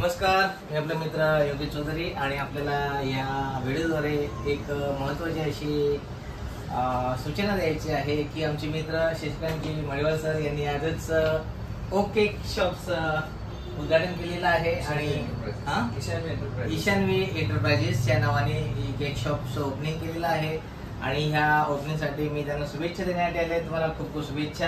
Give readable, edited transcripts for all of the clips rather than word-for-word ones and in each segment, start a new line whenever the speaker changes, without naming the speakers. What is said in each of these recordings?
नमस्कार, मी आपला मित्र योगेश चौधरी आणि आपल्याला या व्हिडिओद्वारे एक महत्त्वाची अशी सूचना द्यायची आहे की आमचे मित्र शशिकांतजी मडिवाल सर यांनी आजच ओ केक शॉप्स उद्घाटन केलेलं आहे आणि ईशान्वी एंटरप्राइजेस या नावाने केक शॉपचं ओपनिंग केलेलं आहे आणि ह्या ओपनिंग साठी मी त्यांना शुभेच्छा देण्यात आल्या. तुम्हाला खूप खूप शुभेच्छा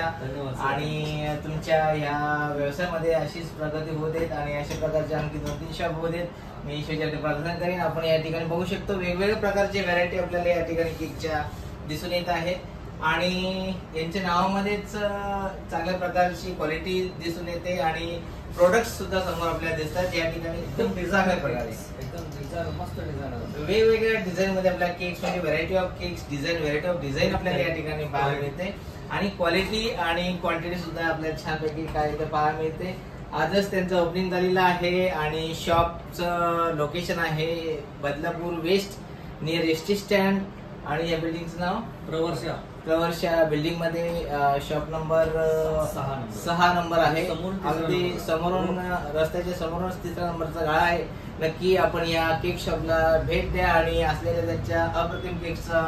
आणि तुमच्या ह्या व्यवसायामध्ये अशीच प्रगती होत आहेत आणि अशा प्रकारचे आणखी 2-3 शॉप होत आहेत. मी ईश्वराची प्रार्थना करेन. आपण या ठिकाणी बघू शकतो वेगवेगळ्या प्रकारचे व्हरायटी आपल्याला या ठिकाणी केकच्या दिसून येत आहेत आणि यांच्या नावामध्येच चांगल्या प्रकारची क्वालिटी दिसून येते आणि प्रोडक्ट्स सुद्धा समोर आपल्याला दिसतात. या ठिकाणी एकदम डिझायनर प्रकारे
मस्त डिझाइन
वेगवेगळ्या डिझाईन मध्ये आपल्याला केक्स म्हणजे variety of cakes design variety of design आपल्याला या ठिकाणी पाहायला मिळते आणि क्वालिटी आणि क्वांटिटी सुद्धा आपल्याला छानपैकी काय ते पाहायला मिळते. आजच त्यांचं ओपनिंग झालेलं आहे आणि शॉपचं लोकेशन आहे Badlapur west near ST stand आणि या बिल्डिंगचं नाव प्रवर्षा बिल्डिंग मध्ये शॉप नंबर 6 नंबर आहे. अगदी समोरून रस्त्याच्या समोरूनच 3रा नंबरचा गाळा आहे. नक्की आपण या केक शॉपला भेट द्या आणि असलेल्या त्यांच्या अप्रतिम केकचा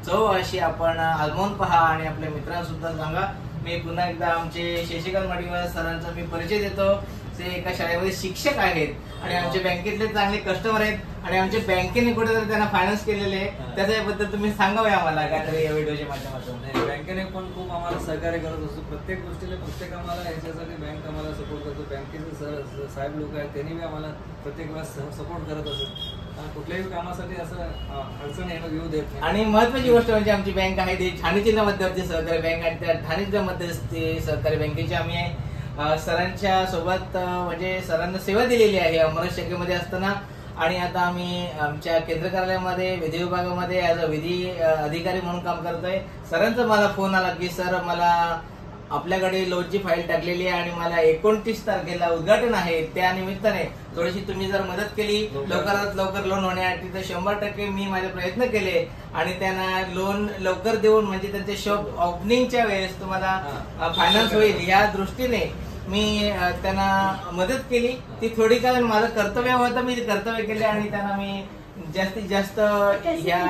चव अशी आपण आजमावून पहा आणि आपल्या मित्रांना सुद्धा सांगा. मी पुन्हा एकदा आमचे शशिकांत मडिवाल सरांचा मी परिचय देतो. ते एका शाळेमध्ये शिक्षक आहेत आणि आमच्या बँकेतले चांगले कस्टमर आहेत आणि आमच्या बँकेने कुठेतरी त्यांना फायनान्स केलेले आहे. त्याच्याबद्दल तुम्ही सांगावे आम्हाला काहीतरी या व्हिडिओच्या माध्यमातून.
बँकेने पण खूप आम्हाला सहकार्य करत असतो. प्रत्येक गोष्टीला प्रत्येक आम्हाला याच्यासाठी बँक आम्हाला सपोर्ट करतो. बँकेचे साहेब लोक आहेत त्यांनी बी आम्हाला प्रत्येक वेळेस सपोर्ट करत असतात. कुठल्याही कामासाठी असं अडचण येऊ देत नाही.
आणि महत्वाची गोष्ट म्हणजे आमची बँक आहे ती ठाणे जिल्हा मध्यवर्ती सहकारी बँक आहे. त्या ठाणे जिल्हा मध्यवर्ती सहकारी बँकेची आम्ही सरांच्या सोबत म्हणजे सरांना सेवा दिलेली आहे अमरावती शाखेमध्ये असताना आणि आता आम्ही आमच्या केंद्र कार्यालयामध्ये विधी विभागामध्ये ऍज अ विधी अधिकारी म्हणून काम करतोय. सरांचा मला फोन आला की सर मला आपल्याकडे लोनची फाईल टाकलेली आहे आणि मला 29 तारखेला उद्घाटन आहे. त्या निमित्ताने थोडीशी तुम्ही जर मदत केली लवकरात लवकर लोन होण्यासाठी तर 100% मी माझे प्रयत्न केले आणि त्यांना लोन लवकर देऊन म्हणजे त्यांचे शॉप ओपनिंगच्या वेळेस तुम्हाला फायनान्स होईल या दृष्टीने मी त्यांना मदत केली. ती थोडी काळ माझं कर्तव्य होतं. मी कर्तव्य केले आणि त्यांना मी जास्तीत जास्त ह्या